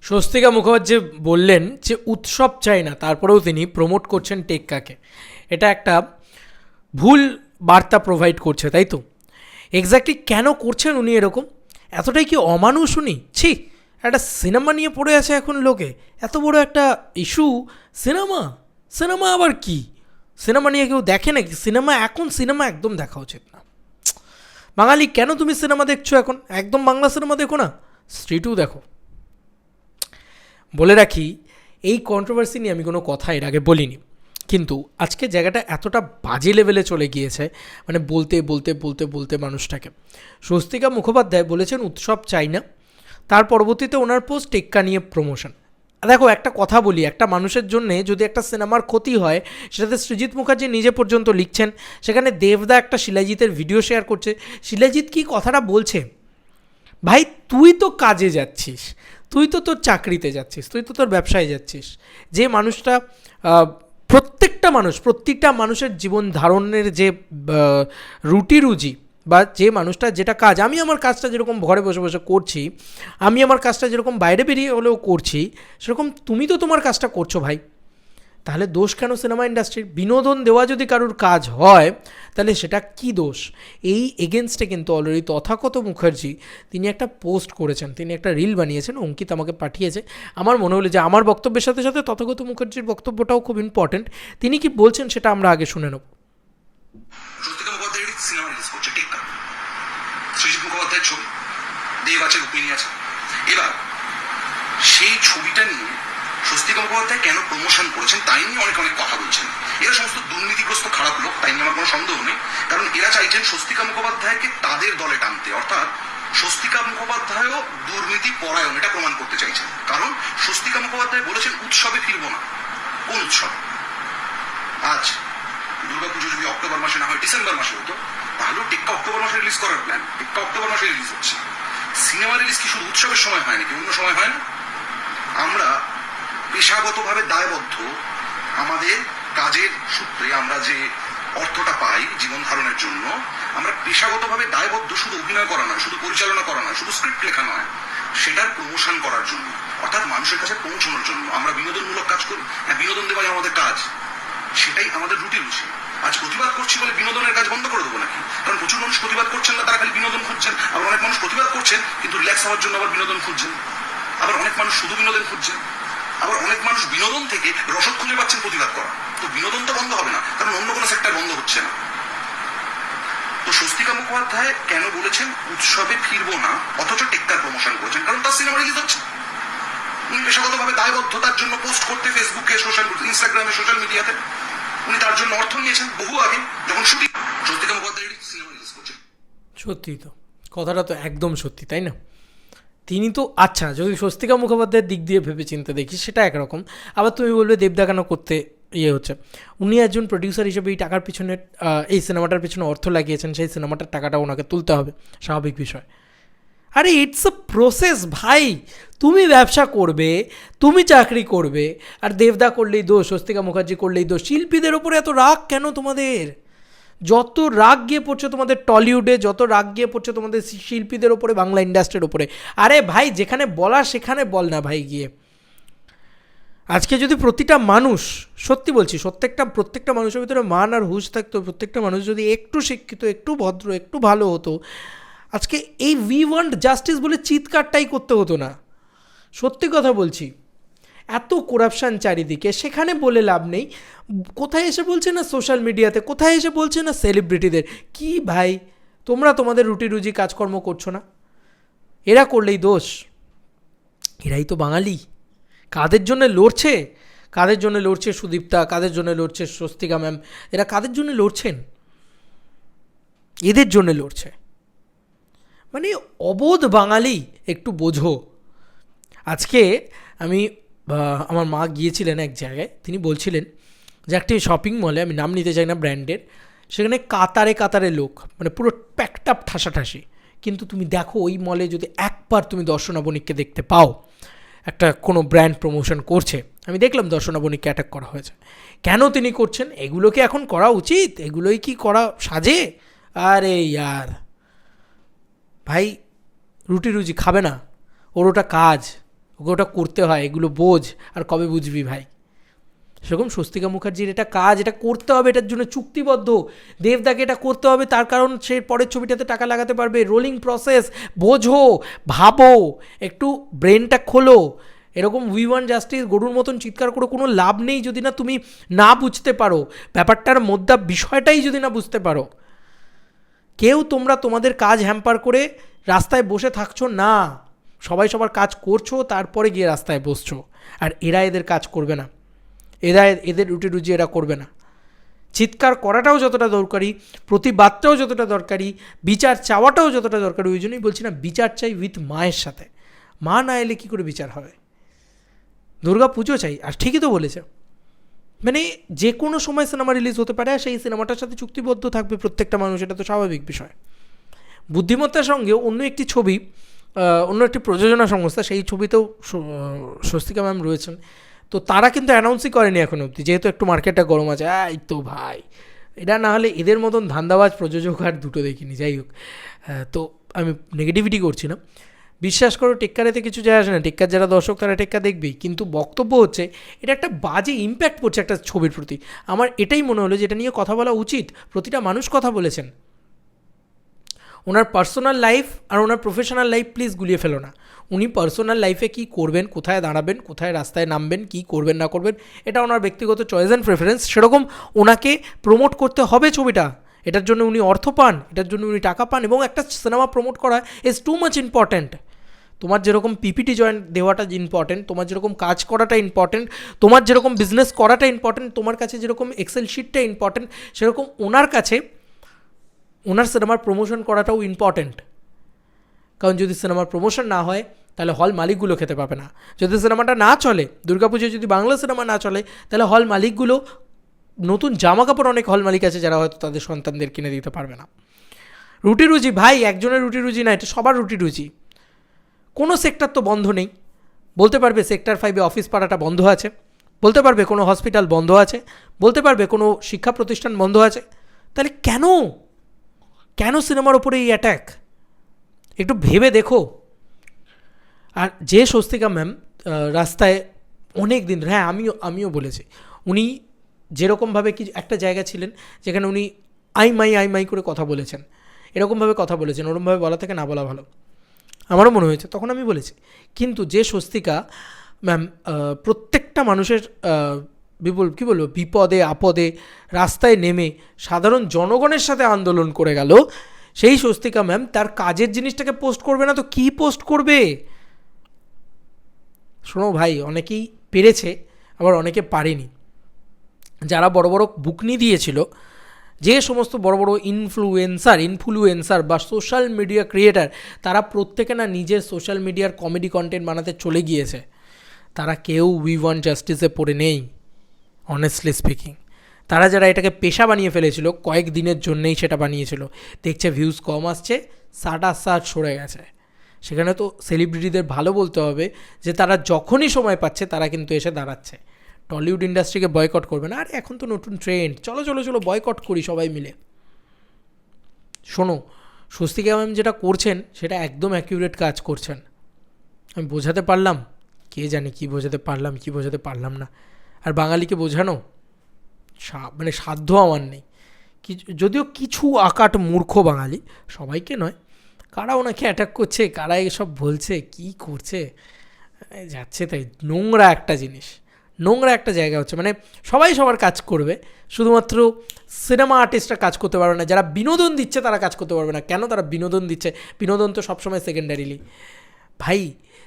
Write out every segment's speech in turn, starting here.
স্বস্তিকা মুখোপাধ্যায় বললেন যে উৎসব চাই না, তারপরেও তিনি প্রমোট করছেন টেক্কাকে। এটা একটা ভুল বার্তা প্রোভাইড করছে, তাই তো? এক্স্যাক্টলি কেন করছেন উনি এরকম? এতটাই কি অমানুষ উনি? ছি, একটা সিনেমা নিয়ে পড়ে আছে এখন লোকে, এত বড় একটা ইস্যু। সিনেমা সিনেমা আবার কি? সিনেমা নিয়ে কেউ দেখে নাকি? সিনেমা একদম দেখা উচিত না। বাঙালি, কেন তুমি সিনেমা দেখছো এখন? একদম বাংলা সিনেমা দেখো না, স্ত্রী টু দেখো। বলে রাখি, এই কন্ট্রোভার্সি নিয়ে আমি কোনো কথা এর আগে বলিনি, কিন্তু আজকে জায়গাটা এতটা বাজে লেভেলে চলে গিয়েছে, মানে বলতে বলতে বলতে বলতে মানুষটাকে। স্বস্তিকা মুখোপাধ্যায় বলেছেন উৎসব চাই না, তার পরবর্তীতে ওনার পোস্ট টেক্কা নিয়ে প্রমোশন। দেখো, একটা কথা বলি, একটা মানুষের জন্যে যদি একটা সিনেমার ক্ষতি হয়, সেটাতে সৃজিত মুখার্জি নিজে পর্যন্ত লিখছেন, সেখানে দেবদা একটা শিলাজিতের ভিডিও শেয়ার করছে। শিলাজিৎ কি কথাটা বলছে, ভাই তুই তো কাজে যাচ্ছিস, তুই তো তোর চাকরিতে যাচ্ছিস, তুই তো তোর ব্যবসায় যাচ্ছিস। যে মানুষটা প্রত্যেকটা মানুষের জীবন ধারণের যে রুটি রুজি, বা যে মানুষটা যেটা কাজ, আমি আমার কাজটা যেরকম ঘরে বসে বসে করছি, আমি আমার কাজটা যেরকম বাইরে বেরিয়ে হলেও করছি, সেরকম তুমি তো তোমার কাজটা করছো ভাই। তাহলে দোষ কেন সিনেমা ইন্ডাস্ট্রির? বিনোদন দেওয়া যদি কারুর কাজ হয়, তাহলে সেটা কি দোষ? এই এগেনস্টে কিন্তু অলরেডি তথাগত মুখার্জি তিনি একটা পোস্ট করেছেন, তিনি একটা রিল বানিয়েছেন, অঙ্কিত আমাকে পাঠিয়েছে। আমার মনে হলো যে আমার বক্তব্যের সাথে সাথে তথাগত মুখার্জির বক্তব্যটাও খুব ইম্পর্টেন্ট। তিনি কি বলছেন সেটা আমরা আগে শুনে নেব। স্বস্তিকা মুখোপাধ্যায় সিনেমা রিলিজ করছে টেক্কা, সৃজিত মুখোপাধ্যায়ের ছবি, দেব আছে, রুক্মিণী আছে। এবার সেই ছবিটা নিয়ে স্বস্তিকা মুখোপাধ্যায় কেন প্রমোশন করেছেন তাই নিয়ে অনেক অনেক কথা বলছেন। এরা সমস্ত দুর্নীতিগ্রস্ত খারাপ লোক, তাই নিয়ে আমার কোনো সন্দেহ নেই। কারণ এরা চাইছেন স্বস্তিকা মুখোপাধ্যায়কে তাদের দলে টানতে, অর্থাৎ স্বস্তিকা মুখোপাধ্যায়ও দুর্নীতি পরায়ণ, এটা প্রমাণ করতে চাইছেন। কারণ স্বস্তিকা মুখোপাধ্যায় বলেছেন উৎসবে ফিরবো না। কোন উৎসব? আজ দুর্গাপুজো যদি অক্টোবর মাসে না হয় ডিসেম্বর মাসে হতো, তাহলেও টেক্কা অক্টোবর মাসে রিলিজ করার প্ল্যান। টেক্কা অক্টোবর মাসে রিলিজ হচ্ছে। সিনেমা রিলিজ কি শুধু উৎসবের সময় হয় নাকি অন্য সময় হয় না? আমরা পেশাগতভাবে দায়বদ্ধ, আমাদের কাজের সূত্রে আমরা যে অর্থটা পাই জীবন ধারণের জন্য, আমরা পেশাগতভাবে দায়বদ্ধ শুধু অভিনয় করা নয়, শুধু পরিচালনা করা নয়, শুধু স্ক্রিপ্ট লেখা নয়, সেটার প্রমোশন করার জন্য, অর্থাৎ মানুষের কাছে পৌঁছানোর জন্য আমরা বিনোদনমূলক কাজ করি। হ্যাঁ, বিনোদন দেওয়াই আমাদের কাজ, সেটাই আমাদের রুটি রুচি। আজ প্রতিবাদ করছি বলে বিনোদনের কাজ বন্ধ করে দেবো নাকি? কারণ প্রচুর মানুষ প্রতিবাদ করছেন না, তারা খালি বিনোদন খুঁজছেন। আবার অনেক মানুষ প্রতিবাদ করছেন কিন্তু রিল্যাক্স হওয়ার জন্য আবার বিনোদন খুঁজছেন। আবার অনেক মানুষ শুধু বিনোদন খুঁজছেন। আবার অনেক মানুষ বিনোদন থেকে রসদ খুঁজে পাচ্ছেন প্রতিবাদ করা। তো বিনোদন তো বন্ধ হবে না, কারণ অন্য কোনো সেক্টর বন্ধ হচ্ছে না। তো স্বস্তিকা মুখোপাধ্যায় কেন বলেছেন উৎসবে ফিরবো না, অথচ টেক্কার প্রমোশন করেছেন? কারণ তার সিনেমা রিলিজ হচ্ছে। উনি পেশাগতভাবে দায়বদ্ধতার জন্য পোস্ট করতে ফেসবুকে, ইনস্টাগ্রামে, সোশ্যাল মিডিয়াতে উনি তার জন্য অর্থ নিয়েছেন বহু আগে, যখন shooting. Swastika Mukhopadhyay cinema release করছেন। সত্যি তো, কথাটা তো একদম সত্যি, তাই না? তিনি তো, আচ্ছা, যদি স্বস্তিকা মুখোপাধ্যায়ের দিক দিয়ে ভেবে চিন্তে দেখি সেটা একরকম, আবার তুমি বলবে দেবদা কেন করতে হচ্ছে। উনি একজন প্রডিউসার হিসেবে এই টাকার পিছনে, এই সিনেমাটার পিছনে অর্থ লাগিয়েছেন, সেই সিনেমাটার টাকাটা ওনাকে তুলতে হবে, স্বাভাবিক বিষয়। আরে ইটস আ প্রসেস ভাই। তুমি ব্যবসা করবে, তুমি চাকরি করবে, আর দেবদা করলেই দোষ, স্বস্তিকা মুখার্জি করলেই দোষ। শিল্পীদের ওপরে এত রাগ কেন তোমাদের? যত রাগ গিয়ে পড়ছে তোমাদের টলিউডে, যত রাগ গিয়ে পড়ছে তোমাদের শিল্পীদের ওপরে, বাংলা ইন্ডাস্ট্রির ওপরে। আরে ভাই, যেখানে বলা সেখানে বল না ভাই গিয়ে। আজকে যদি প্রতিটা মানুষ, সত্যি বলছি, প্রত্যেকটা মানুষের ভিতরে মান আর হুঁশ থাকতো, প্রত্যেকটা মানুষ যদি একটু শিক্ষিত, একটু ভদ্র, একটু ভালো হতো, আজকে এই উই ওয়ান্ট জাস্টিস বলে চিৎকারটাই করতে হতো না। সত্যি কথা বলছি। এত করাপশান চারিদিকে, সেখানে বলে লাভ নেই। কোথায় এসে বলছে না সোশ্যাল মিডিয়াতে, কোথায় এসে বলছে না সেলিব্রিটিদের। কি ভাই, তোমরা তোমাদের রুটি রুজি কাজকর্ম করছো না? এরা করলেই দোষ? এরাই তো বাঙালি। কাদের জন্য লড়ছে? কাদের জন্য লড়ছে সুদীপ্তা, কাদের জন্য লড়ছে স্বস্তিকা ম্যাম? এরা কাদের জন্য লড়ছেন? এদের জন্য লড়ছে। মানে অবোধ বাঙালি, একটু বোঝো। আজকে আমার মা গিয়েছিলেন এক জায়গায়, তিনি বলছিলেন যে একটি শপিং মলে, আমি নাম নিতে চাই না ব্র্যান্ডের, সেখানে কাতারে কাতারে লোক, মানে পুরো প্যাকটাপ ঠাসাঠাসি। কিন্তু তুমি দেখো ওই মলে যদি একবার তুমি দর্শনা বণিককে দেখতে পাও, একটা কোনো ব্র্যান্ড প্রমোশন করছে, আমি দেখলাম দর্শনা বণিককে অ্যাটাক করা হয়েছে। কেন তিনি করছেন? এগুলো কি এখন করা উচিত? এগুলোই কি করা সাজে? আরে ইয়ার ভাই, রুটি রুজি খাবে না? ওর ওটা কাজ, ও ওকে ওটা করতে হয়, এগুলো বোঝ, আর কবে বুঝবি ভাই। সেরকম স্বস্তিকা মুখার্জির এটা কাজ, এটা করতে হবে, এটার জন্য চুক্তিবদ্ধ। দেবদাকে এটা করতে হবে, তার কারণ সে পরের ছবিটাতে টাকা লাগাতে পারবে। রোলিং প্রসেস, বোঝো, ভাবো, একটু ব্রেনটা খোলো। এরকম উই ওয়ান্ট জাস্টিস গরুর মতন চিৎকার করে কোনো লাভ নেই যদি না তুমি না বুঝতে পারো, ব্যাপারটার মধ্যে বিষয়টাই যদি না বুঝতে পারো। কেউ তোমরা তোমাদের কাজ হ্যাম্পার করে রাস্তায় বসে থাকছো না, সবাই সবার কাজ করছো, তারপরে গিয়ে রাস্তায় বসছো। আর এরা এদের কাজ করবে না, এদের রুটি রুজি এরা করবে না। চিৎকার করাটাও যতটা দরকারি, প্রতিবাদটাও যতটা দরকারি, বিচার চাওয়াটাও যতটা দরকারি। ওই জন্যই বলছি না, বিচার চাই উইথ মায়ের সাথে। মা না এলে কী করে বিচার হবে? দুর্গা পুজো চাই। আর ঠিকই তো বলেছে, মানে যে কোনো সময় সিনেমা রিলিজ হতে পারে, আর সেই সিনেমাটার সাথে চুক্তিবদ্ধ থাকবে প্রত্যেকটা মানুষ, এটা তো স্বাভাবিক বিষয়। বুদ্ধিমত্তার সঙ্গে অন্য একটি ছবি, অন্য একটি প্রযোজনা সংস্থা, সেই ছবিতেও স্বস্তিকা ম্যাম রয়েছেন। তো তারা কিন্তু অ্যানাউন্সই করেনি এখনো অবধি, যেহেতু একটু মার্কেটটা গরম আছে। এই তো ভাই, এটা না হলে এদের মতন ধান্দাবাজ প্রযোজক আর দুটো দেখিনি। যাই হোক, তো আমি নেগেটিভিটি করছি না, বিশ্বাস করো টেক্কারেতে কিছু যায় আসে না। টেক্কার যারা দর্শক তারা টেক্কা দেখবেই, কিন্তু বক্তব্য হচ্ছে এটা একটা বাজে ইম্প্যাক্ট পড়ছে একটা ছবির প্রতি। আমার এটাই মনে হলো যে এটা নিয়ে কথা বলা উচিত। প্রতিটা মানুষ কথা বলেছেন, ওনার পার্সোনাল লাইফ আর ওনার প্রফেশনাল লাইফ প্লিজ গুলিয়ে ফেলো না। উনি পার্সোনাল লাইফে কী করবেন, কোথায় দাঁড়াবেন, কোথায় রাস্তায় নামবেন, কী করবেন না করবেন, এটা ওনার ব্যক্তিগত চয়েস অ্যান্ড প্রেফারেন্স। সেরকম ওনাকে প্রমোট করতে হবে ছবিটা, এটার জন্য উনি অর্থ পান, এটার জন্য উনি টাকা পান, এবং একটা সিনেমা প্রমোট করা ইজ টু মাচ ইম্পর্ট্যান্ট। তোমার যেরকম পিপিটি জয়েন্ট দেওয়াটা ইম্পর্টেন্ট, তোমার যেরকম কাজ করাটা ইম্পর্টেন্ট, তোমার যেরকম বিজনেস করাটা ইম্পর্টেন্ট, তোমার কাছে যেরকম এক্সেল শিটটা ইম্পর্টেন্ট, সেরকম ওনার কাছে ওনার সিনেমার প্রমোশন করাটাও ইম্পর্টেন্ট। কারণ যদি সিনেমার প্রমোশন না হয় তাহলে হল মালিকগুলো খেতে পাবে না। যদি সিনেমাটা না চলে, দুর্গাপুজোয় যদি বাংলা সিনেমা না চলে, তাহলে হল মালিকগুলো, নতুন জামা কাপড় অনেক হল মালিক আছে যারা হয়তো তাদের সন্তানদের কিনে দিতে পারবে না। রুটি রুজি ভাই, একজনের রুটি রুজি না, এটা সবার রুটি রুজি। কোনো সেক্টর তো বন্ধ নেই। বলতে পারবে সেক্টর 5-এ অফিস পাড়াটা বন্ধ আছে, বলতে পারবে কোনো হসপিটাল বন্ধ আছে, বলতে পারবে কোনো শিক্ষা প্রতিষ্ঠান বন্ধ আছে। তাহলে কেন সিনেমার ওপরে এই অ্যাট্যাক? একটু ভেবে দেখো। আর যে স্বস্তিকা ম্যাম রাস্তায় অনেক দিন, হ্যাঁ আমিও বলেছি, উনি যেরকমভাবে কি একটা জায়গা ছিলেন যেখানে উনি আই মাই করে কথা বলেছেন, এরকমভাবে কথা বলেছেন, ওরকমভাবে বলা থেকে না বলা ভালো, আমারও মনে হয়েছে, তখন আমি বলেছি। কিন্তু যে স্বস্তিকা ম্যাম প্রত্যেকটা মানুষের কী বলবো, বিপদে আপদে রাস্তায় নেমে সাধারণ জনগণের সাথে আন্দোলন করে গেল, সেই স্বস্তিকা ম্যাম তার কাজের জিনিসটাকে পোস্ট করবে না তো কী পোস্ট করবে? শোনো ভাই, অনেকেই পেরেছে, আবার অনেকে পারেনি। যারা বড় বড় বুকনি দিয়েছিল, যে সমস্ত বড় বড় ইনফ্লুয়েন্সার বা সোশ্যাল মিডিয়া ক্রিয়েটার, তারা প্রত্যেকে না নিজের সোশ্যাল মিডিয়ার কমেডি কন্টেন্ট বানাতে চলে গিয়েছে। তারা কেউ উই ওয়ান্ট জাস্টিসে পড়ে নেই, অনেস্টলি স্পিকিং। তারা যারা এটাকে পেশা বানিয়ে ফেলেছিল, কয়েক দিনের জন্যেই সেটা বানিয়েছিল, দেখছে ভিউজ কম আসছে, সাট সরে গেছে। সেখানে তো সেলিব্রিটিদের ভালো বলতে হবে যে তারা যখনই সময় পাচ্ছে তারা কিন্তু এসে দাঁড়াচ্ছে। টলিউড ইন্ডাস্ট্রিকে বয়কট করবে না, আর এখন তো নতুন ট্রেন্ড, চলো বয়কট করি সবাই মিলে। শোনো, স্বস্তিকা ম্যাম যেটা করছেন সেটা একদম অ্যাকিউরেট কাজ করছেন। আমি বোঝাতে পারলাম, কে জানে কী বোঝাতে পারলাম না। আর বাঙালিকে বোঝানো মানে সাধ্য আমার নেই। যদিও কিছু আকাট মূর্খ বাঙালি, সবাইকে নয়, কারা ওনাকে অ্যাটাক করছে, কারা এসব বলছে, কি করছে, যাচ্ছে তাই। নোংরা একটা জায়গা হচ্ছে, মানে সবাই সবার কাজ করবে, শুধুমাত্র সিনেমা আর্টিস্টরা কাজ করতে পারবে না। যারা বিনোদন দিচ্ছে তারা কাজ করতে পারবে না। কেন? তারা বিনোদন দিচ্ছে, বিনোদন তো সবসময় সেকেন্ডারিলি। ভাই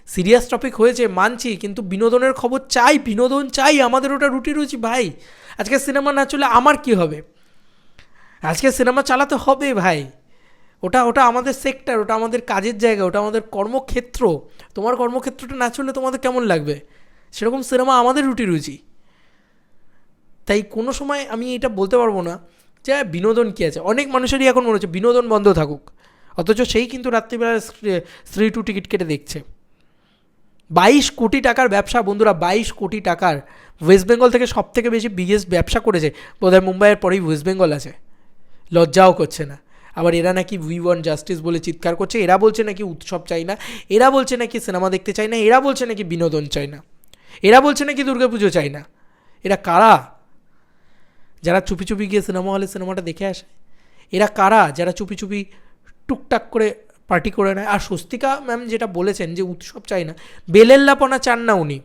সিরিয়াস টপিক হয়েছে মানছি, কিন্তু বিনোদনের খবর চাই, বিনোদন চাই, আমাদের ওটা রুটি রুচি ভাই। আজকে সিনেমা না চলে আমার কি হবে? আজকে সিনেমা চালাতে হবে ভাই, ওটা আমাদের সেক্টর, ওটা আমাদের কাজের জায়গা, ওটা আমাদের কর্মক্ষেত্র। তোমার কর্মক্ষেত্রটা না চললে তোমাদের কেমন লাগবে? সেরকম সিনেমা আমাদের রুটি রুচি। তাই কোনো সময় আমি এটা বলতে পারবো না যে বিনোদন কী আছে। অনেক মানুষেরই এখন মনে হচ্ছে বিনোদন বন্ধ থাকুক, অথচ সেই কিন্তু রাত্রিবেলা স্ত্রী টু টিকিট কেটে দেখছে। 22 কোটি টাকার ব্যবসা বন্ধুরা, 22 কোটি টাকার। ওয়েস্ট বেঙ্গল থেকে সব থেকে বেশি বিগেস্ট ব্যবসা করেছে বোধহয়, মুম্বাইয়ের পরেই ওয়েস্ট বেঙ্গল আছে, লজ্জাও করছে না। আবার এরা নাকি উই ওয়ান্ট জাস্টিস বলে চিৎকার করছে, এরা বলছে নাকি উৎসব চাই না, এরা বলছে নাকি সিনেমা দেখতে চাই না, এরা বলছে নাকি বিনোদন চাই না, এরা বলছে নাকি দুর্গাপুজো চাই না। এরা কারা যারা চুপি চুপি গিয়ে সিনেমা হলে সিনেমাটা দেখে আসে? এরা কারা যারা চুপি চুপি টুকটাক করে পার্টি করে নেয়? আর স্বস্তিকা ম্যাম যেটা বলেছেন যে উৎসব চাই না, বেলেল্লাপনা চান না উনি,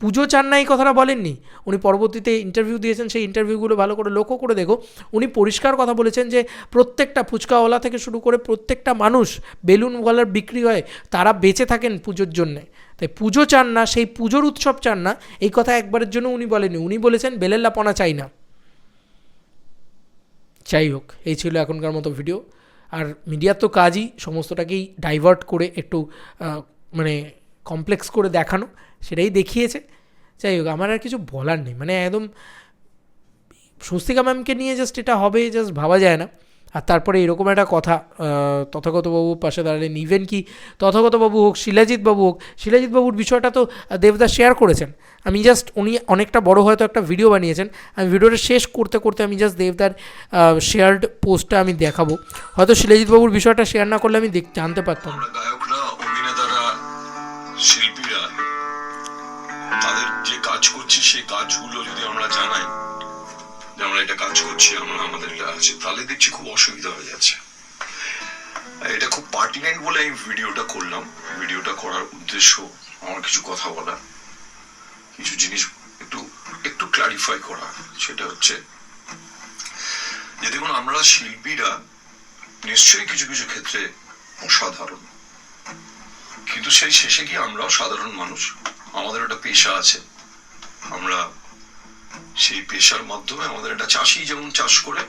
পুজো চান না এই কথাটা বলেননি উনি। পরবর্তীতে ইন্টারভিউ দিয়েছেন, সেই ইন্টারভিউগুলো ভালো করে লক্ষ্য করে দেখো, উনি পরিষ্কার কথা বলেছেন যে প্রত্যেকটা ফুচকাওয়ালা থেকে শুরু করে প্রত্যেকটা মানুষ, বেলুনওয়ালার বিক্রি হয়, তারা বেঁচে থাকেন পুজোর জন্যে। তাই পুজো চান না, সেই পুজোর উৎসব চান না, এই কথা একবারের জন্য উনি বলেননি। উনি বলেছেন বেলেল্লাপনা চাই না। যাই হোক, এই ছিল এখনকার মতো ভিডিও। আর মিডিয়ার তো কাজই সমস্তটাকেই ডাইভার্ট করে একটু মানে কমপ্লেক্স করে দেখানো, সেটাই দেখিয়েছে। যাই হোক, আমার আর কিছু বলার নেই, মানে একদম স্বস্তিকা ম্যামকে নিয়ে জাস্ট এটা হবে জাস্ট ভাবা যায় না। আর তারপরে এরকম একটা কথা, তথাগতবাবুর পাশে দাঁড়ালেন, ইভেন কি তথাগতবাবু হোক, শিলাজিৎবাবু হোক, শিলাজিৎবাবুর বিষয়টা তো দেবদা শেয়ার করেছেন। আমি জাস্ট, উনি অনেকটা বড় হয়তো একটা ভিডিও বানিয়েছেন, আমি ভিডিওটা শেষ করতে করতে আমি জাস্ট দেবদার শেয়ার্ড পোস্টটা আমি দেখাবো। হয়তো শিলাজিৎবাবুর বিষয়টা শেয়ার না করলে আমি জানতে পারতাম না। গায়করা, অভিনেতারা, শিল্পীরা তাদের যে কাজ করছি সেই কাজগুলো যদি আমরা জানাই যে আমরা এটা কাজ করছি, আমরা আমাদের এটা আছে, তাহলে দেখছি খুব অসুবিধা হয়ে যাচ্ছে। এটা খুব পার্টিনেন্ট বলে আমি ভিডিওটা করলাম। ভিডিওটা করার উদ্দেশ্য আমার কিছু কথা বলা, কিছু জিনিস একটু ক্লারিফাই করা। সেটা হচ্ছে যে দেখুন, আমরা শিল্পীরা নিশ্চয়ই কিছু কিছু ক্ষেত্রে অসাধারণ, কিন্তু সেই শেষে গিয়ে আমরাও সাধারণ মানুষ, আমাদের একটা পেশা আছে। আমরা সেই পেশার মাধ্যমে আমাদের একটা চাষি যেমন চাষ করে,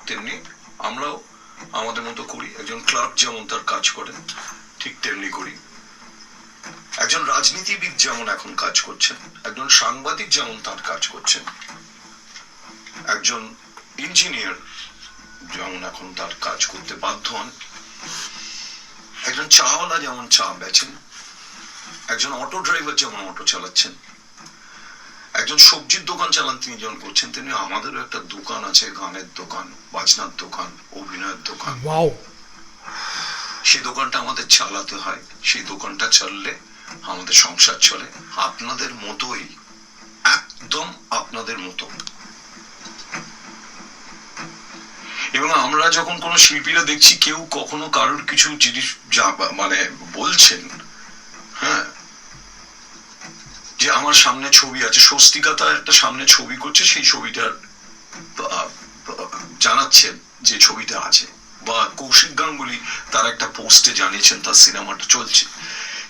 তেমনি আমরাও আমাদের মতো করি। একজন ক্লার্ক যেমন তার কাজ করে, ঠিক তেমনি করি। একজন রাজনীতিবিদ যেমন এখন কাজ করছেন, একজন সাংবাদিক যেমন তার কাজ করছেন, একজন ইঞ্জিনিয়ার যেমন এখন তার কাজ করতে বাধ্য হন, একজন চাওয়ালা যেমন চা বেচেন, একজন অটো ড্রাইভার যেমন অটো চালাচ্ছেন, একজন সবজির দোকান চালান তিনি যেমন করছেন, তেমনি আমাদেরও একটা দোকান আছে, গানের দোকান, বাজনার দোকান, অভিনয়ের দোকান। সেই দোকানটা আমাদের চালাতে হয়। সেই দোকানটা চললে আমাদের সংসার চলে। আপনাদের মতোই, একদম আপনাদের মতো। এবং আমরা যখন কোনো শিল্পীরা দেখছি কেউ কখনো কারোর কিছু জিনিস মানে বলছেন, হ্যাঁ, যে আমার সামনে ছবি আছে, স্বস্তিকা তার একটা সামনে ছবি করছে, সেই ছবিটার জানাচ্ছেন যে ছবিটা আছে, বা কৌশিক গাঙ্গুলি তার একটা পোস্টে জানিয়েছেন তার সিনেমাটা চলছে,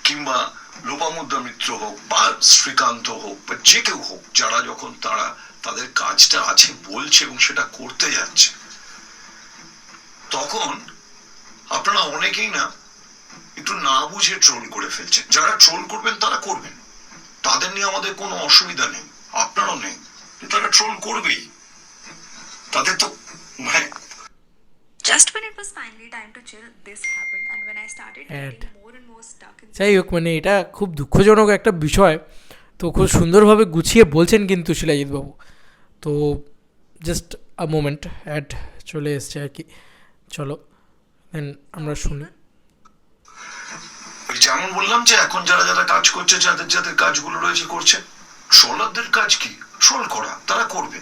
কিংবা লোপামুদ্রা মিত্র হোক বা শ্রীকান্ত হোক বা যে কেউ হোক, যারা যখন তারা তাদের কাজটা আছে বলছে এবং সেটা করতে যাচ্ছে, তখন আপনারা অনেকেই না একটু না বুঝে ট্রোল করে ফেলছেন। যারা ট্রোল করবেন তারা করবেন, তাদের নিয়ে আমাদের কোনো অসুবিধা নেই, আপনারও নেই, তারা ট্রোল করবেই, তাদের তো মানে। Just when it was finally time to chill, this happened, and when I started getting more and more stuck in. যাই হোক, মানে এটা খুব দুঃখজনক একটা বিষয়। তো খুব সুন্দরভাবে গুছিয়ে বলছেন কিন্তু শিলাজিৎবাবু। তো জাস্ট আ মোমেন্ট, অ্যাড চলে এসছে আর কি, চলো দেন আমরা শুনি। যেমন বললাম যে এখন যারা যারা কাজ করছে, যাদের যাদের কাজগুলো রয়েছে করছে, ট্রোলারদের কাজ কি? ট্রোল করা, তারা করবে।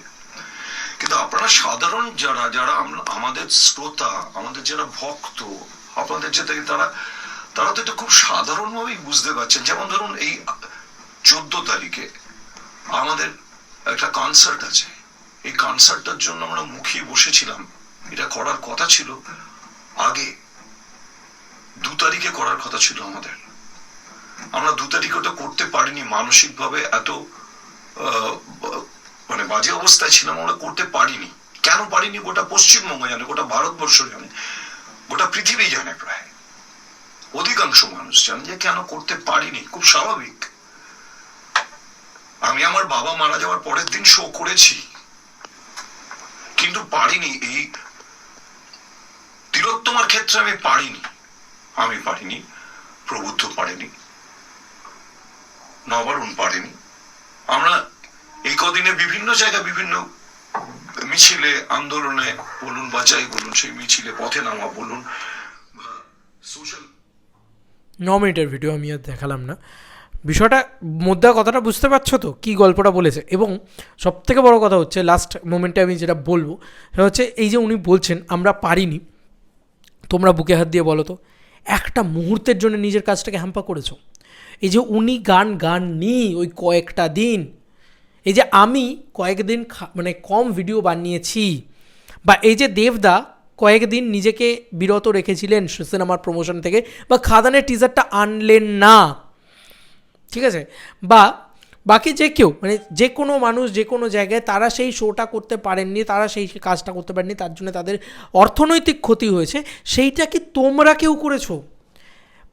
কিন্তু আপনারা সাধারণ যারা যারা আমাদের শ্রোতা, আমাদের যারা ভক্ত, আপনাদের যে তারা তারা তো এটা খুব সাধারণভাবেই বুঝতে পারছেন। যেমন ধরুন এই 14 তারিখে আমাদের একটা কনসার্ট আছে, এই কনসার্টটার জন্য আমরা মুখিয়ে বসেছিলাম। এটা করার কথা ছিল আগে 2 তারিখে করার কথা ছিল আমাদের। আমরা 2 তারিখে ওটা করতে পারিনি, মানসিকভাবে এত মানে বাজে অবস্থায় ছিলাম, আমরা করতে পারিনি। কেন পারিনি গোটা পশ্চিমবঙ্গ জানে, গোটা ভারতবর্ষ জানে, গোটা পৃথিবী জানে, প্রায় অধিকাংশ মানুষ জানে যে কেন করতে পারিনি। খুব স্বাভাবিক। আমি আমার বাবা মারা যাওয়ার পরের দিন শো করেছি, কিন্তু পারিনি। এই তিলোত্তমার ক্ষেত্রে আমি পারিনি, প্রবুদ্ধ পারেনি, নবারুণ পারেনি। আমরা এই কদিনে বিভিন্ন জায়গায় বিভিন্ন মিছিলে আন্দোলনে বলুন বা যাই বলুন, সেই মিছিলে পথে নামা বলুন বা সোশ্যাল 9 মিনিটের ভিডিও আমি আর দেখালাম না। বিষয়টা মুদ্রা কথাটা বুঝতে পারছো তো কী গল্পটা বলেছে। এবং সবথেকে বড় কথা হচ্ছে লাস্ট মোমেন্টে আমি যেটা বলবো সেটা হচ্ছে এই যে উনি বলছেন আমরা পারিনি, তোমরা বুকে হাত দিয়ে বলো তো একটা মুহূর্তের জন্য নিজের কাজটাকে হ্যাম্পার করেছো? এই যে উনি গাননি ওই কয়েকটা দিন, এই যে আমি কয়েকদিন মানে কম ভিডিও বানিয়েছি, বা এই যে দেবদা কয়েকদিন নিজেকে বিরত রেখেছিলেন সিনেমার প্রমোশন থেকে, বা খাদানের টিজারটা আনলেন না, ঠিক আছে, বা বাকি যে কেউ মানে যে কোনো মানুষ যে কোনো জায়গায় তারা সেই শোটা করতে পারেননি, তারা সেই কাজটা করতে পারেননি, তার জন্য তাদের অর্থনৈতিক ক্ষতি হয়েছে, সেইটা কি তোমরা কেউ করেছো?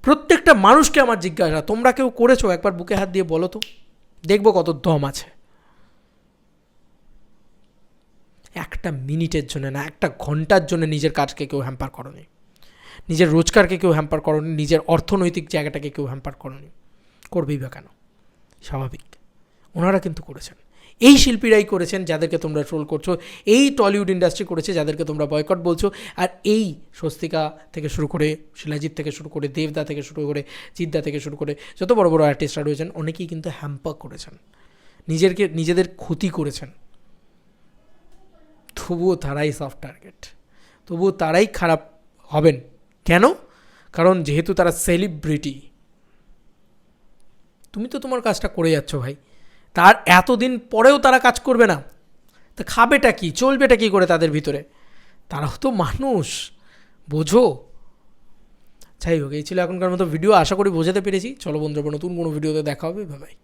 প্রত্যেকটা মানুষকে আমার জিজ্ঞাসা, তোমরা কেউ করেছো? একবার বুকে হাত দিয়ে বলো তো, দেখবো কত দম আছে। একটা মিনিটের জন্য না, একটা ঘন্টার জন্য নিজের কাজকে কেউ হ্যাম্পার করনি, নিজের রোজগারকে কেউ হ্যাম্পার করনি, নিজের অর্থনৈতিক জায়গাটাকে কেউ হ্যাম্পার করনি। করবেই বা কেন? স্বাভাবিক। ওনারা কিন্তু করেছেন, এই শিল্পীরাই করেছেন যাদেরকে তোমরা ট্রোল করছো, এই টলিউড ইন্ডাস্ট্রি করেছে যাদেরকে তোমরা বয়কট বলছো, আর এই স্বস্তিকা থেকে শুরু করে শিলাজিৎ থেকে শুরু করে দেবদা থেকে শুরু করে জিদ্দা থেকে শুরু করে যত বড় বড় আর্টিস্টরা রয়েছেন অনেকেই কিন্তু হ্যাম্পার করেছেন, নিজেদের ক্ষতি করেছেন। তবুও তারাই সফট টার্গেট, তবুও তারাই খারাপ হবেন। কেন? কারণ যেহেতু তারা সেলিব্রিটি। তুমি তো তোমার কাজটা করে যাচ্ছ ভাই, তার এতদিন পরেও তারা কাজ করবে না, তা খাবেটা কি, চলবেটা কি করে তাদের ভিতরে? তারাও তো মানুষ, বোঝো। যাই হোক, এই ছিল এখনকার মতো ভিডিও, আশা করি বোঝাতে পেরেছি। চলো বন্ধুরা, নতুন কোনো ভিডিওতে দেখা হবে, বাই বাই।